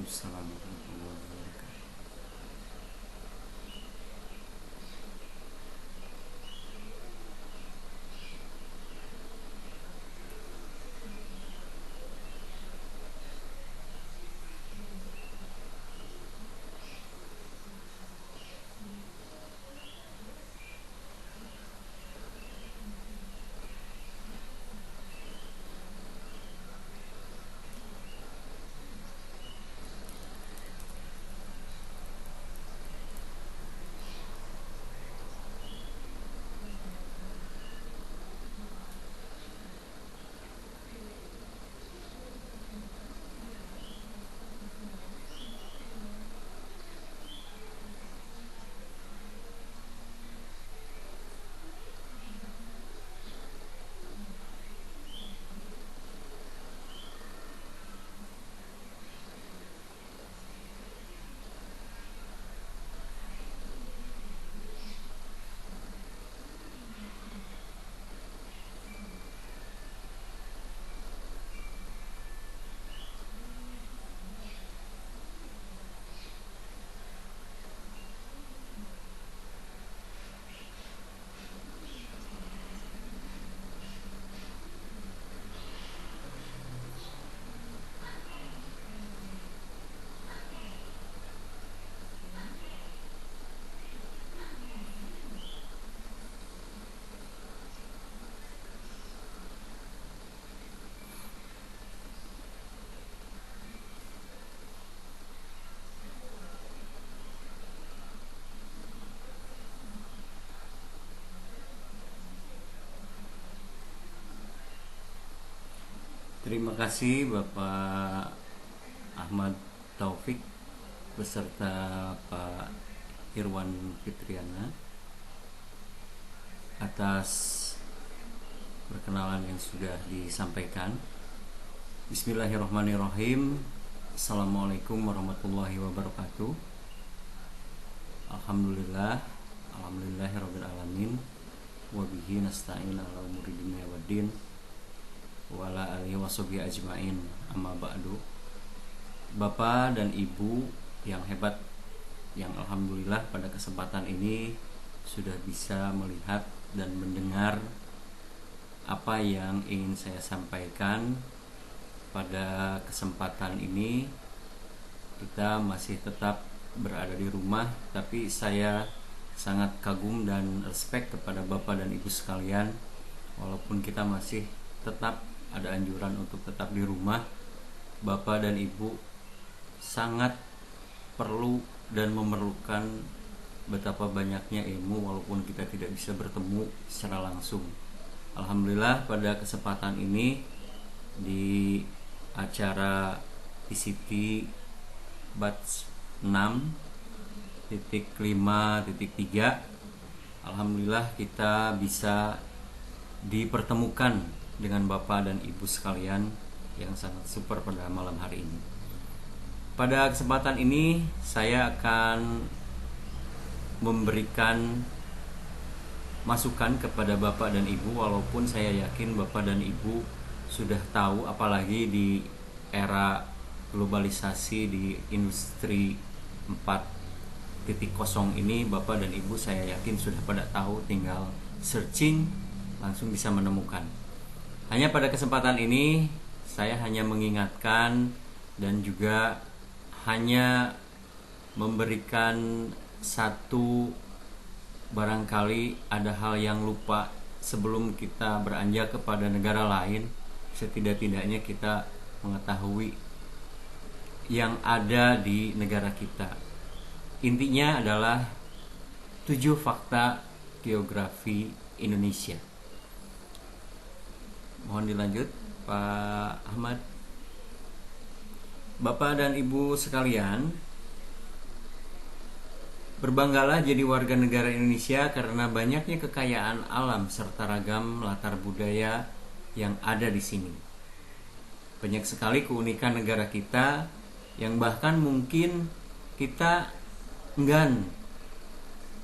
Waalaikumsalam warahmatullahi wabarakatuh. Terima kasih Bapak Ahmad Taufik beserta Pak Irwan Fitriana atas perkenalan yang sudah disampaikan. Bismillahirrahmanirrahim. Assalamualaikum warahmatullahi wabarakatuh. Alhamdulillahirabbil alamin. Wa bihi nasta'in ala umuri dunya waddin. Wala alihi washabihi ajmain, amma ba'du. Bapak dan Ibu yang hebat, yang alhamdulillah pada kesempatan ini sudah bisa melihat dan mendengar apa yang ingin saya sampaikan. Pada kesempatan ini kita masih tetap berada di rumah, tapi saya sangat kagum dan respect kepada Bapak dan Ibu sekalian. Walaupun kita masih tetap ada anjuran untuk tetap di rumah, Bapak dan Ibu sangat perlu dan memerlukan betapa banyaknya ilmu walaupun kita tidak bisa bertemu secara langsung. Alhamdulillah pada kesempatan ini di acara PCT batch 6.5.3 alhamdulillah kita bisa dipertemukan dengan Bapak dan Ibu sekalian yang sangat super pada malam hari ini. Pada kesempatan ini saya akan memberikan masukan kepada Bapak dan Ibu, walaupun saya yakin Bapak dan Ibu sudah tahu, apalagi di era globalisasi di industri 4.0 ini, Bapak dan Ibu saya yakin sudah pada tahu, tinggal searching langsung bisa menemukan. Hanya pada kesempatan ini saya hanya mengingatkan dan juga hanya memberikan satu, barangkali ada hal yang lupa sebelum kita beranjak kepada negara lain, setidak-tidaknya kita mengetahui yang ada di negara kita. Intinya adalah 7 fakta geografi Indonesia. Mohon dilanjut Pak Ahmad. Bapak dan Ibu sekalian, berbanggalah jadi warga negara Indonesia karena banyaknya kekayaan alam serta ragam latar budaya yang ada di sini. Banyak sekali keunikan negara kita yang bahkan mungkin kita enggan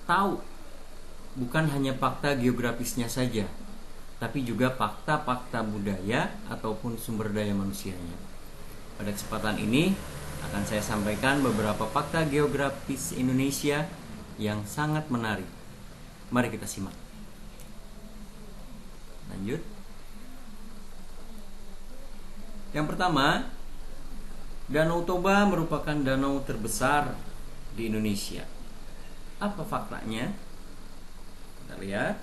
tahu. Bukan hanya fakta geografisnya saja, tapi juga fakta-fakta budaya ataupun sumber daya manusianya. Pada kesempatan ini akan saya sampaikan beberapa fakta geografis Indonesia yang sangat menarik. Mari kita simak. Lanjut. Yang pertama, Danau Toba merupakan danau terbesar di Indonesia. Apa faktanya? Kita lihat.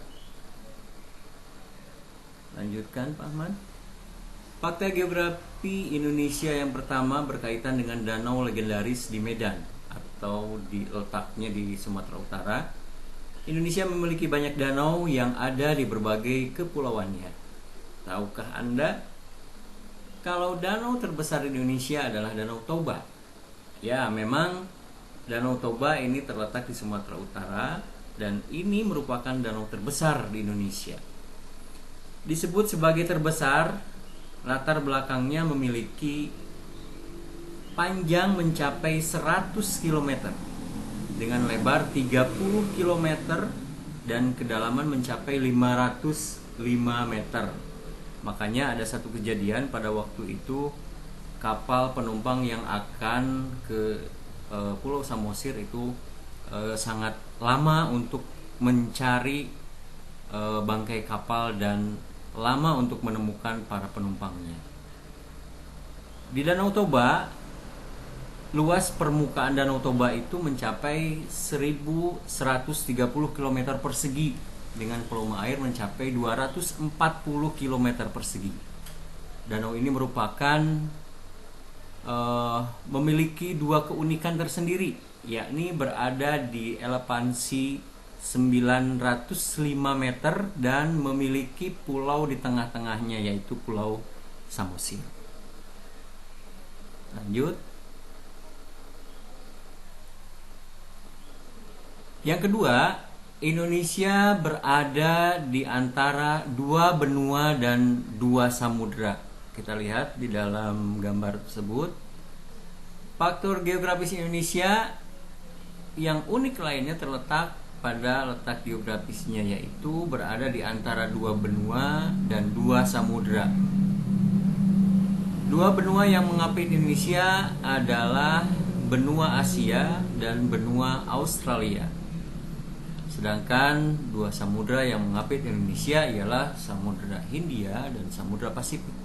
Lanjutkan, Pak Ahmad. Fakta geografi Indonesia yang pertama berkaitan dengan danau legendaris di Medan atau letaknya di Sumatera Utara. Indonesia memiliki banyak danau yang ada di berbagai kepulauannya. Tahukah Anda kalau danau terbesar di Indonesia adalah Danau Toba? Ya, memang Danau Toba ini terletak di Sumatera Utara dan ini merupakan danau terbesar di Indonesia. Disebut sebagai terbesar, latar belakangnya memiliki panjang mencapai 100 km dengan lebar 30 km dan kedalaman mencapai 505 meter. Makanya ada satu kejadian pada waktu itu, kapal penumpang yang akan ke Pulau Samosir itu sangat lama untuk mencari bangkai kapal dan lama untuk menemukan para penumpangnya. Di Danau Toba, luas permukaan Danau Toba itu mencapai 1.130 km persegi dengan volume air mencapai 240 km persegi. Danau ini merupakan memiliki dua keunikan tersendiri, yakni berada di elevansi 905 meter dan memiliki pulau di tengah-tengahnya, yaitu Pulau Samosir. Lanjut. Yang kedua, Indonesia berada di antara dua benua dan dua samudra. Kita lihat di dalam gambar tersebut. Faktor geografis Indonesia yang unik lainnya terletak pada letak geografisnya, yaitu berada di antara dua benua dan dua samudra. Dua benua yang mengapit Indonesia adalah benua Asia dan benua Australia. Sedangkan dua samudra yang mengapit Indonesia ialah Samudra Hindia dan Samudra Pasifik.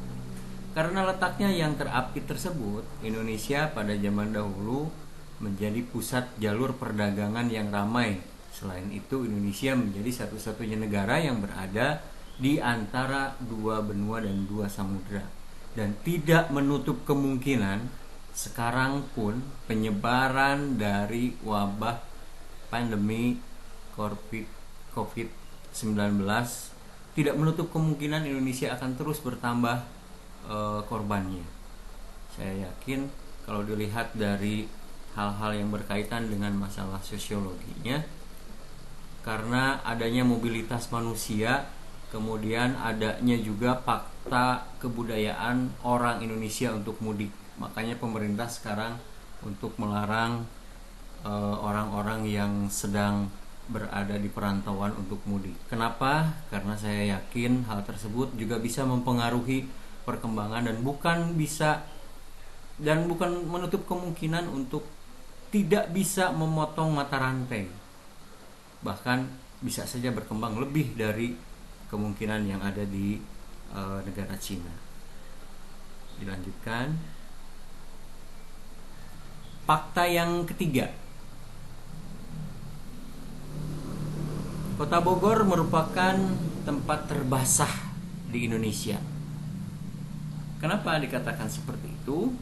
Karena letaknya yang terapit tersebut, Indonesia pada zaman dahulu menjadi pusat jalur perdagangan yang ramai. Selain itu, Indonesia menjadi satu-satunya negara yang berada di antara dua benua dan dua samudra. Dan tidak menutup kemungkinan sekarang pun penyebaran dari wabah pandemi COVID-19 tidak menutup kemungkinan Indonesia akan terus bertambah korbannya. Saya yakin kalau dilihat dari hal-hal yang berkaitan dengan masalah sosiologinya, karena adanya mobilitas manusia, kemudian adanya juga fakta kebudayaan orang Indonesia untuk mudik. Makanya pemerintah sekarang untuk melarang orang-orang yang sedang berada di perantauan untuk mudik. Kenapa? Karena saya yakin hal tersebut juga bisa mempengaruhi perkembangan dan bukan menutup kemungkinan untuk tidak bisa memotong mata rantai. Bahkan bisa saja berkembang lebih dari kemungkinan yang ada di negara Cina. Dilanjutkan. Fakta yang ketiga. Kota Bogor merupakan tempat terbasah di Indonesia. Kenapa dikatakan seperti itu?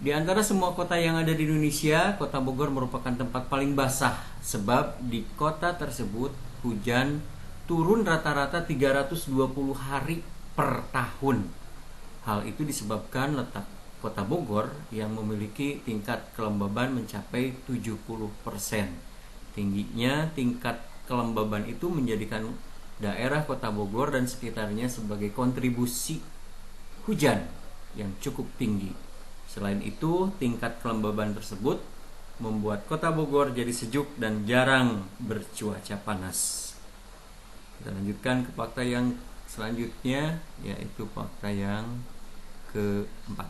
Di antara semua kota yang ada di Indonesia, Kota Bogor merupakan tempat paling basah, sebab di kota tersebut hujan turun rata-rata 320 hari per tahun. Hal itu disebabkan letak Kota Bogor yang memiliki tingkat kelembaban mencapai 70%. Tingginya tingkat kelembaban itu menjadikan daerah Kota Bogor dan sekitarnya sebagai kontribusi hujan yang cukup tinggi. Selain itu, tingkat kelembaban tersebut membuat Kota Bogor jadi sejuk dan jarang bercuaca panas. Kita lanjutkan ke fakta yang selanjutnya, yaitu fakta yang keempat.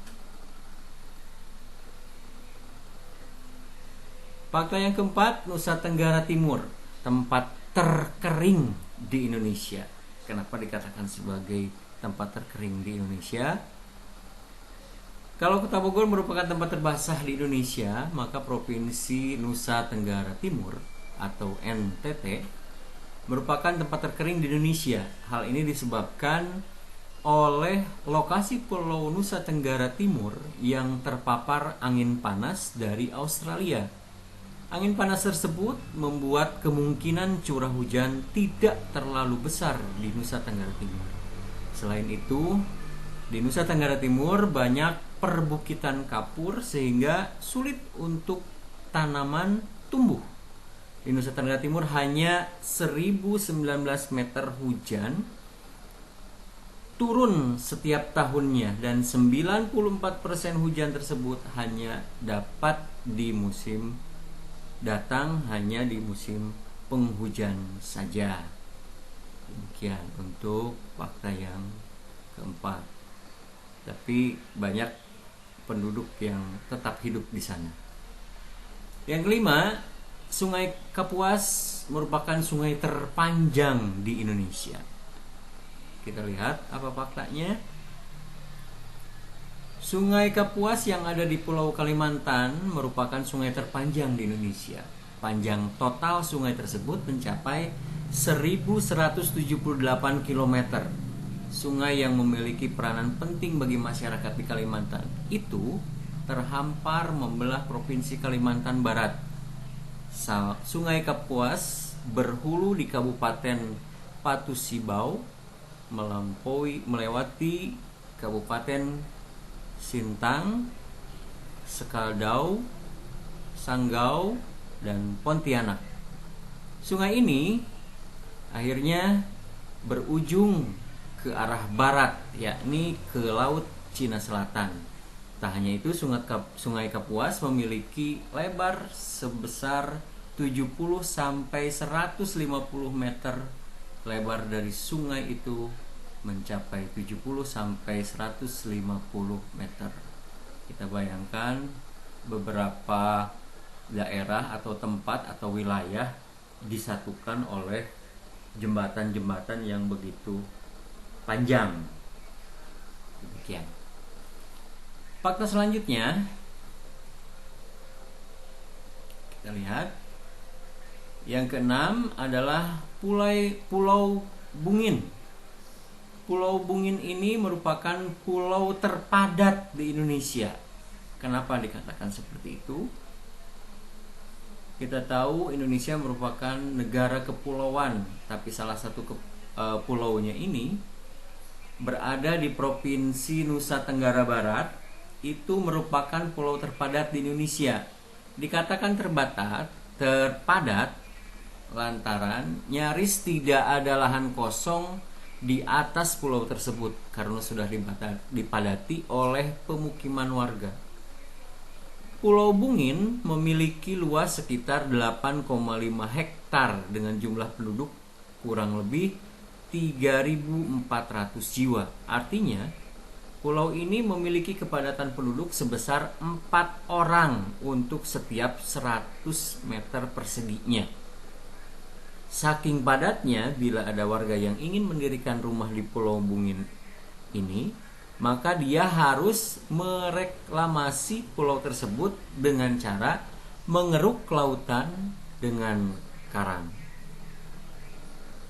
Fakta yang keempat, Nusa Tenggara Timur, tempat terkering di Indonesia. Kenapa dikatakan sebagai tempat terkering di Indonesia? Kalau Kota Bogor merupakan tempat terbasah di Indonesia, maka Provinsi Nusa Tenggara Timur atau NTT merupakan tempat terkering di Indonesia. Hal ini disebabkan oleh lokasi Pulau Nusa Tenggara Timur yang terpapar angin panas dari Australia. Angin panas tersebut membuat kemungkinan curah hujan tidak terlalu besar di Nusa Tenggara Timur. Selain itu, di Nusa Tenggara Timur banyak perbukitan kapur sehingga sulit untuk tanaman tumbuh. Di Nusa Tenggara Timur hanya 1019 meter hujan turun setiap tahunnya, dan 94% hujan tersebut hanya dapat di musim datang, hanya di musim penghujan saja. Demikian untuk fakta yang keempat. Tapi banyak penduduk yang tetap hidup di sana. Yang kelima, Sungai Kapuas merupakan sungai terpanjang di Indonesia. Kita lihat apa faktanya. Sungai Kapuas yang ada di Pulau Kalimantan merupakan sungai terpanjang di Indonesia. Panjang total sungai tersebut mencapai 1178 km. Sungai yang memiliki peranan penting bagi masyarakat di Kalimantan itu terhampar membelah Provinsi Kalimantan Barat. Sungai Kapuas berhulu di Kabupaten Patusibau, melewati Kabupaten Sintang, Sekaldau, Sanggau, dan Pontianak. Sungai ini akhirnya berujung ke arah barat, yakni ke Laut Cina Selatan. Tak hanya itu, Sungai Kapuas memiliki lebar sebesar 70 sampai 150 meter. Lebar dari sungai itu mencapai 70 sampai 150 meter. Kita bayangkan beberapa daerah atau tempat atau wilayah disatukan oleh jembatan-jembatan yang begitu panjang. Demikian. Fakta selanjutnya kita lihat. Yang keenam adalah Pulau Bungin. Pulau Bungin ini merupakan pulau terpadat di Indonesia. Kenapa dikatakan seperti itu? Kita tahu Indonesia merupakan negara kepulauan, tapi salah satu pulaunya ini berada di Provinsi Nusa Tenggara Barat. Itu merupakan pulau terpadat di Indonesia. Dikatakan terpadat lantaran nyaris tidak ada lahan kosong di atas pulau tersebut karena sudah dipadati oleh pemukiman warga. Pulau Bungin memiliki luas sekitar 8,5 hektar dengan jumlah penduduk kurang lebih 3.400 jiwa. Artinya, pulau ini memiliki kepadatan penduduk sebesar 4 orang untuk setiap 100 meter perseginya. Saking padatnya, bila ada warga yang ingin mendirikan rumah di Pulau Bungin ini, maka dia harus mereklamasi pulau tersebut dengan cara mengeruk lautan dengan karang.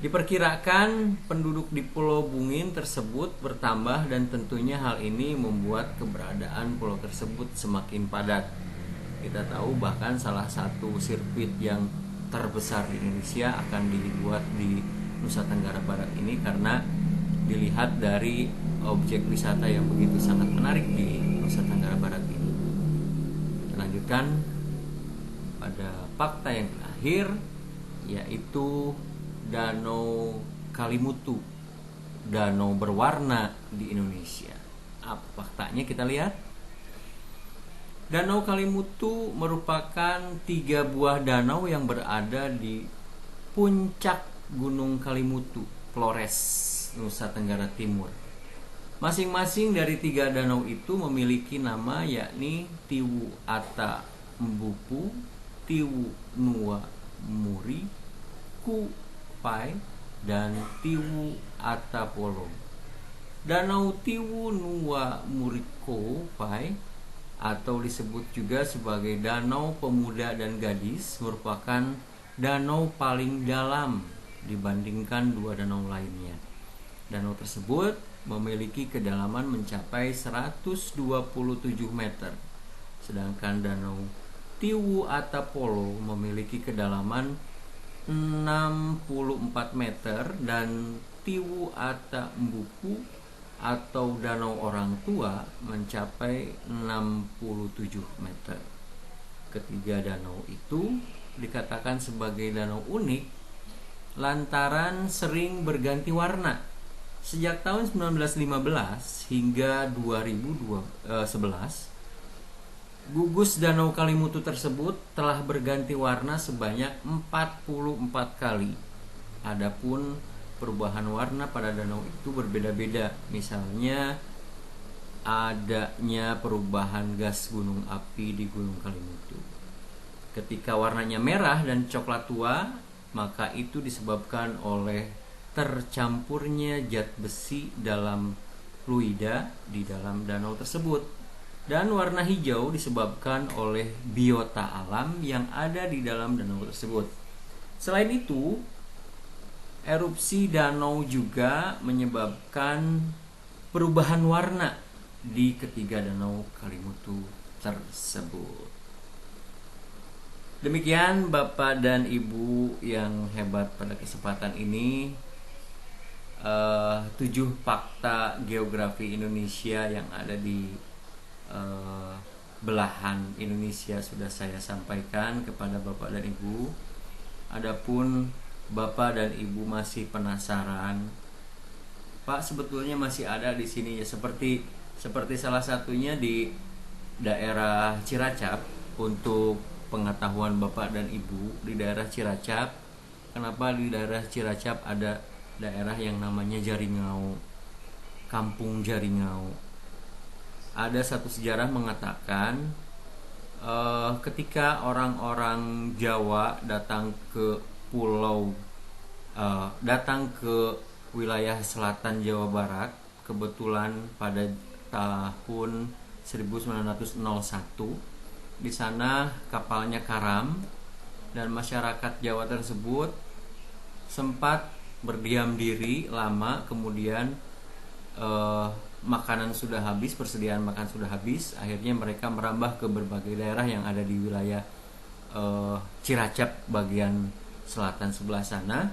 Diperkirakan penduduk di Pulau Bungin tersebut bertambah, dan tentunya hal ini membuat keberadaan pulau tersebut semakin padat. Kita tahu bahkan salah satu sirkuit yang terbesar di Indonesia akan dibuat di Nusa Tenggara Barat ini karena dilihat dari objek wisata yang begitu sangat menarik di Nusa Tenggara Barat ini. Kita lanjutkan pada fakta yang terakhir, yaitu Danau Kalimutu, danau berwarna di Indonesia. Apa faktanya? Kita lihat. Danau Kalimutu merupakan 3 buah danau yang berada di puncak Gunung Kalimutu, Flores, Nusa Tenggara Timur. Masing-masing dari 3 danau itu memiliki nama, yakni Tiwu Ata Mbupu, Tiwu Nua Muri, Ku Pai, dan Tiwu Atapolo. Danau Tiwu Nua Muri Ku Pai atau disebut juga sebagai Danau Pemuda dan Gadis merupakan danau paling dalam dibandingkan dua danau lainnya. Danau tersebut memiliki kedalaman mencapai 127 meter, sedangkan Danau Tiwu Atapolo memiliki kedalaman 64 meter dan Tiwu Atambuku atau Danau Orang Tua mencapai 67 meter. Ketiga danau itu dikatakan sebagai danau unik lantaran sering berganti warna. Sejak tahun 1915 hingga 2011, gugus Danau Kalimutu tersebut telah berganti warna sebanyak 44 kali. Adapun perubahan warna pada danau itu berbeda-beda. Misalnya adanya perubahan gas gunung api di Gunung Kalimutu. Ketika warnanya merah dan coklat tua, maka itu disebabkan oleh tercampurnya zat besi dalam fluida di dalam danau tersebut. Dan warna hijau disebabkan oleh biota alam yang ada di dalam danau tersebut. Selain itu, erupsi danau juga menyebabkan perubahan warna di ketiga danau Kalimutu tersebut. Demikian Bapak dan Ibu yang hebat, pada kesempatan ini 7 fakta geografi Indonesia yang ada di belahan Indonesia sudah saya sampaikan kepada Bapak dan Ibu. Adapun Bapak dan Ibu masih penasaran, Pak, sebetulnya masih ada di sini ya, seperti salah satunya di daerah Ciracap. Untuk pengetahuan Bapak dan Ibu, di daerah Ciracap, kenapa di daerah Ciracap ada daerah yang namanya Jaringau, Kampung Jaringau? Ada satu sejarah mengatakan ketika orang-orang Jawa datang ke wilayah selatan Jawa Barat, kebetulan pada tahun 1901, di sana kapalnya karam dan masyarakat Jawa tersebut sempat berdiam diri lama. Kemudian makanan sudah habis, persediaan makan sudah habis. Akhirnya mereka merambah ke berbagai daerah yang ada di wilayah Ciracap bagian selatan sebelah sana,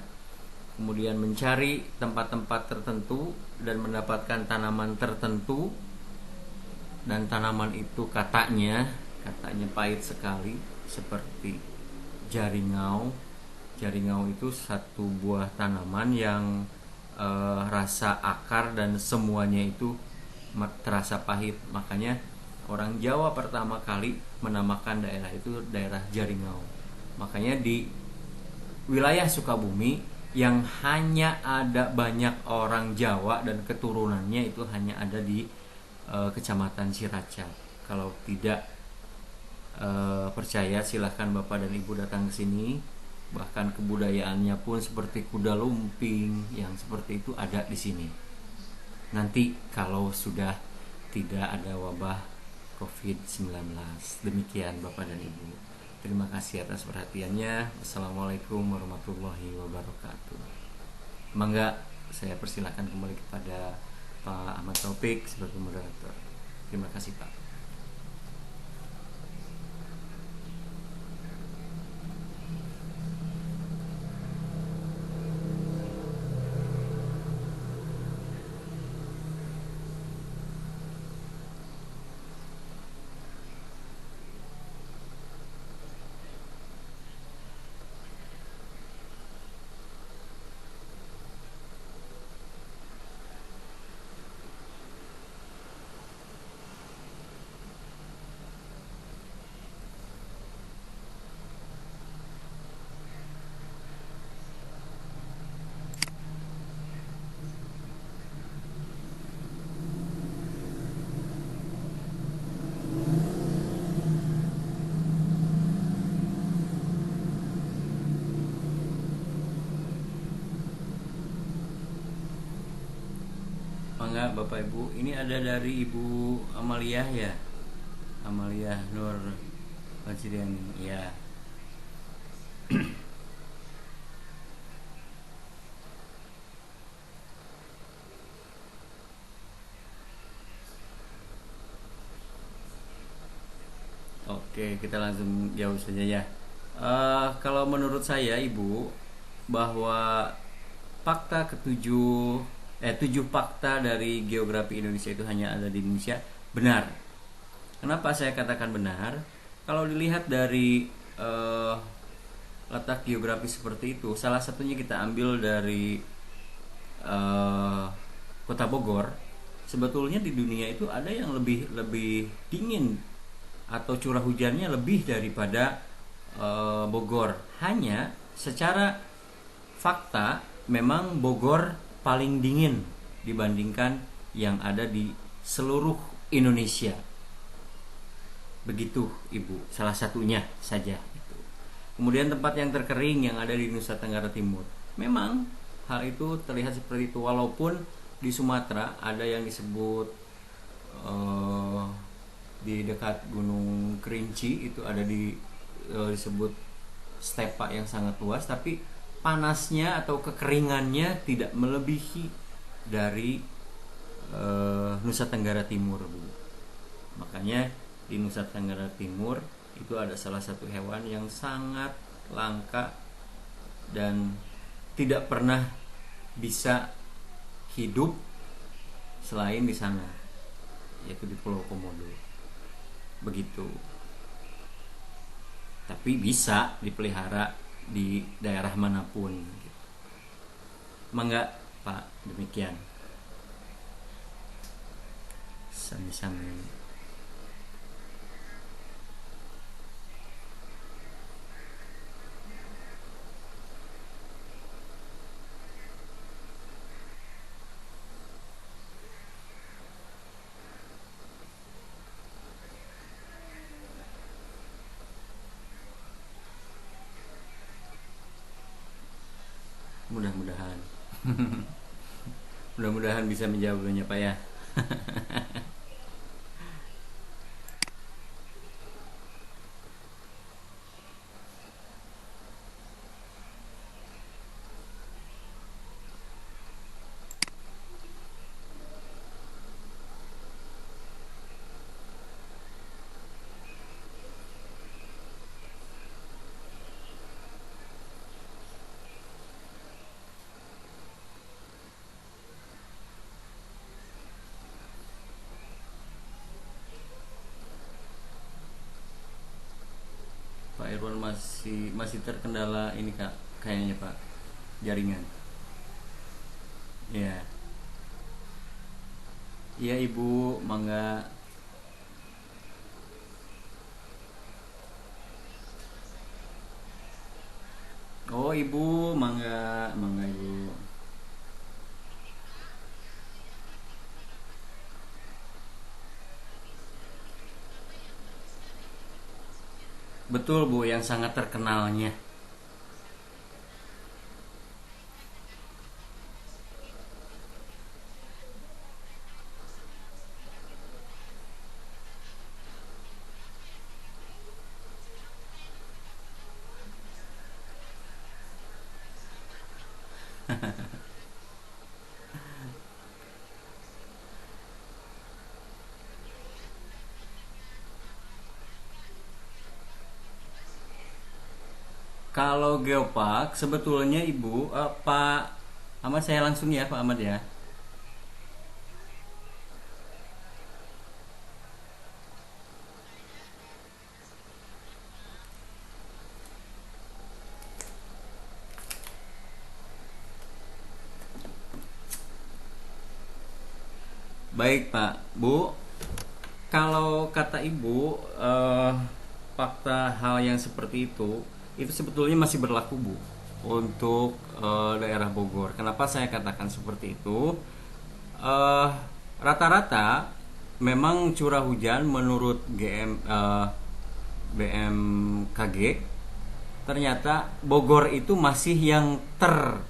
kemudian mencari tempat-tempat tertentu dan mendapatkan tanaman tertentu, dan tanaman itu katanya pahit sekali, seperti jaringau. Jaringau itu satu buah tanaman yang rasa akar dan semuanya itu terasa pahit. Makanya orang Jawa pertama kali menamakan daerah itu daerah Jaringau. Makanya di wilayah Sukabumi yang hanya ada banyak orang Jawa dan keturunannya itu hanya ada di Kecamatan Ciracap. Kalau tidak percaya, silahkan Bapak dan Ibu datang ke sini. Bahkan kebudayaannya pun seperti kuda lumping yang seperti itu ada di sini. Nanti kalau sudah tidak ada wabah COVID-19. Demikian Bapak dan Ibu. Terima kasih atas perhatiannya. Wassalamualaikum warahmatullahi wabarakatuh. Mangga saya persilakan kembali kepada Pak Ahmad Taufik sebagai moderator. Terima kasih Pak. Mangga Bapak Ibu, ini ada dari Ibu Amalia ya, Amalia Nur Fajriani ya. Oke, kita langsung jauh saja ya. Kalau menurut saya Ibu, bahwa fakta ketujuh, tujuh fakta dari geografi Indonesia itu hanya ada di Indonesia, benar. Kenapa saya katakan benar? Kalau dilihat dari letak geografi seperti itu, salah satunya kita ambil dari Kota Bogor. Sebetulnya di dunia itu ada yang lebih lebih dingin atau curah hujannya lebih daripada Bogor. Hanya secara fakta memang Bogor paling dingin dibandingkan yang ada di seluruh Indonesia. Begitu Ibu, salah satunya saja itu. Kemudian tempat yang terkering yang ada di Nusa Tenggara Timur. Memang hal itu terlihat seperti itu, walaupun di Sumatera ada yang disebut di dekat Gunung Kerinci itu ada disebut stepa yang sangat luas, tapi panasnya atau kekeringannya tidak melebihi dari Nusa Tenggara Timur, Bu. Makanya di Nusa Tenggara Timur itu ada salah satu hewan yang sangat langka dan tidak pernah bisa hidup selain di sana, yaitu di Pulau Komodo. Begitu. Tapi bisa dipelihara di daerah manapun. Mangga Pak, demikian. Sami-sami. Mudah-mudahan. Mudah-mudahan bisa menjawabnya Pak ya. Pak Irwan masih terkendala ini Kak, kayaknya Pak, jaringan. Iya. Iya Ibu, mangga. Oh Ibu, mangga, mangga Ibu. Betul Bu, yang sangat terkenalnya. Kalau geopark sebetulnya Ibu, Pak Ahmad, saya langsung ya Pak Ahmad ya. Baik Pak, Bu. Kalau kata Ibu, fakta hal yang seperti itu sebetulnya masih berlaku Bu untuk daerah Bogor. Kenapa saya katakan seperti itu? Eh, Rata-rata memang curah hujan menurut BMKG ternyata Bogor itu masih yang terbanyak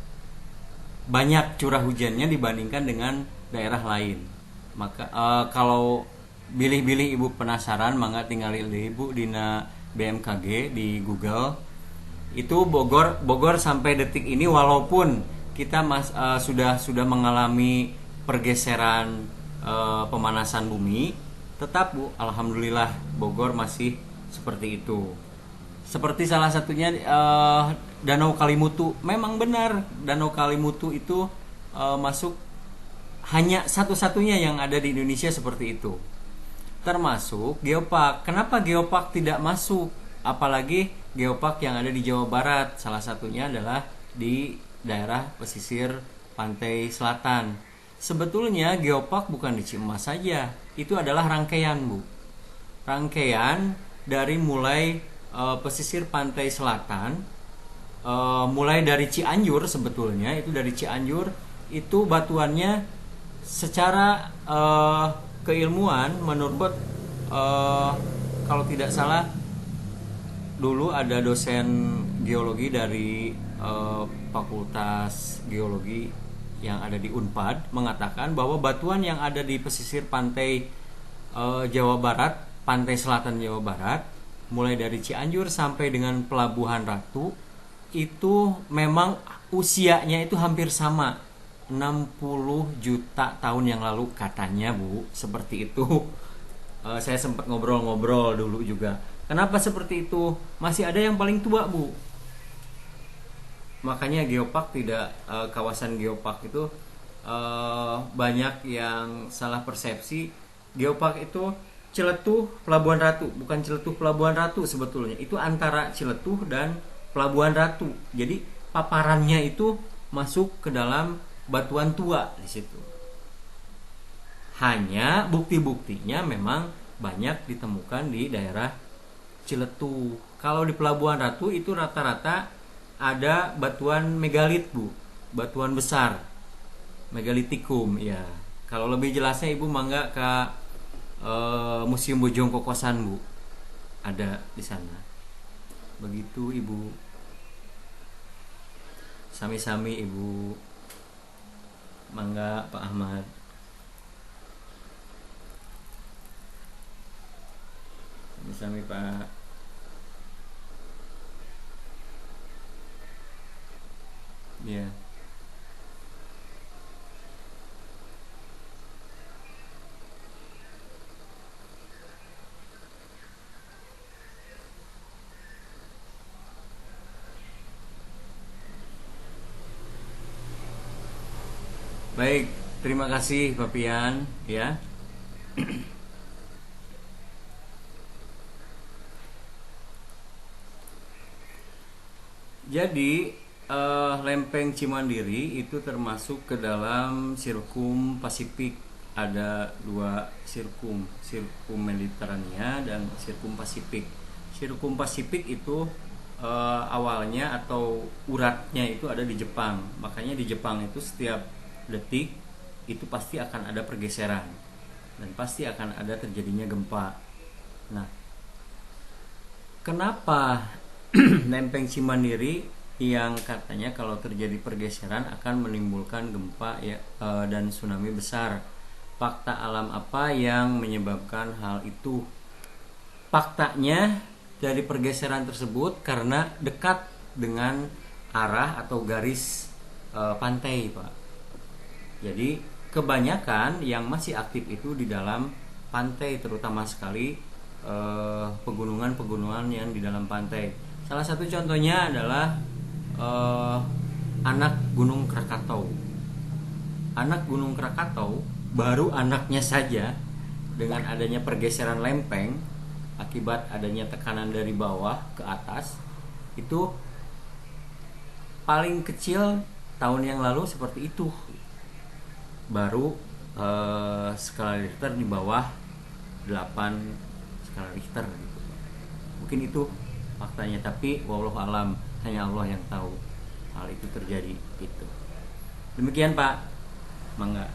curah hujannya dibandingkan dengan daerah lain. Maka kalau bilih-bilih ibu penasaran, mangga tinggali ibu dina BMKG di Google. Itu Bogor Bogor sampai detik ini walaupun kita sudah mengalami pergeseran pemanasan bumi, tetap Bu, alhamdulillah Bogor masih seperti itu. Seperti salah satunya Danau Kalimutu. Memang benar Danau Kalimutu itu masuk, hanya satu-satunya yang ada di Indonesia seperti itu. Termasuk geopark. Kenapa geopark tidak masuk? Apalagi geopark yang ada di Jawa Barat. Salah satunya adalah di daerah pesisir pantai selatan. Sebetulnya geopark bukan di Ciamis saja. Itu adalah rangkaian, Bu. Rangkaian dari mulai pesisir pantai selatan, mulai dari Cianjur. Sebetulnya itu dari Cianjur, itu batuannya secara keilmuan menurut kalau tidak salah dulu ada dosen geologi dari Fakultas Geologi yang ada di Unpad mengatakan bahwa batuan yang ada di pesisir pantai Jawa Barat, pantai selatan Jawa Barat, mulai dari Cianjur sampai dengan Pelabuhan Ratu, itu memang usianya itu hampir sama, 60 juta tahun yang lalu katanya, Bu, seperti itu. Saya sempat ngobrol-ngobrol dulu juga. Kenapa seperti itu? Masih ada yang paling tua, Bu. Makanya geopark tidak, kawasan geopark itu banyak yang salah persepsi. Geopark itu Ciletuh Pelabuhan Ratu, bukan Ciletuh Pelabuhan Ratu sebetulnya. Itu antara Ciletuh dan Pelabuhan Ratu. Jadi paparannya itu masuk ke dalam batuan tua di situ. Hanya bukti-buktinya memang banyak ditemukan di daerah Ciletuh. Kalau di Pelabuhan Ratu itu rata-rata ada batuan megalit, Bu. Batuan besar. Megalitikum ya. Kalau lebih jelasnya Ibu mangga ke Museum Bojong Kokosan, Bu. Ada di sana. Begitu, Ibu. Sami-sami, Ibu. Mangga Pak Ahmad. Sami-sami, Pak. Ya. Baik, terima kasih Pak Pian ya. Jadi Lempeng Cimandiri itu termasuk ke dalam Sirkum Pasifik. Ada dua sirkum, Sirkum Mediterania dan Sirkum Pasifik. Sirkum Pasifik itu awalnya atau uratnya itu ada di Jepang. Makanya di Jepang itu setiap detik itu pasti akan ada pergeseran dan pasti akan ada terjadinya gempa. Nah, kenapa Lempeng Cimandiri yang katanya kalau terjadi pergeseran akan menimbulkan gempa ya, dan tsunami besar? Fakta alam apa yang menyebabkan hal itu? Faktanya dari pergeseran tersebut karena dekat dengan arah atau garis pantai, Pak. Jadi kebanyakan yang masih aktif itu di dalam pantai, terutama sekali pegunungan-pegunungan yang di dalam pantai. Salah satu contohnya adalah anak Gunung Krakatau. Anak Gunung Krakatau baru anaknya saja dengan adanya pergeseran lempeng akibat adanya tekanan dari bawah ke atas itu paling kecil tahun yang lalu seperti itu. Baru skala Richter di bawah 8 skala Richter gitu. Mungkin itu faktanya, tapi wallahu alam, hanya Allah yang tahu hal itu terjadi gitu. Demikian Pak, mangga.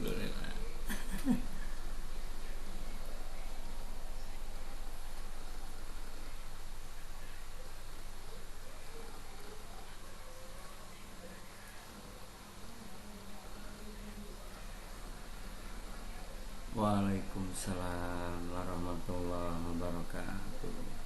Alhamdulillah. Waalaikumsalam warahmatullahi wabarakatuh.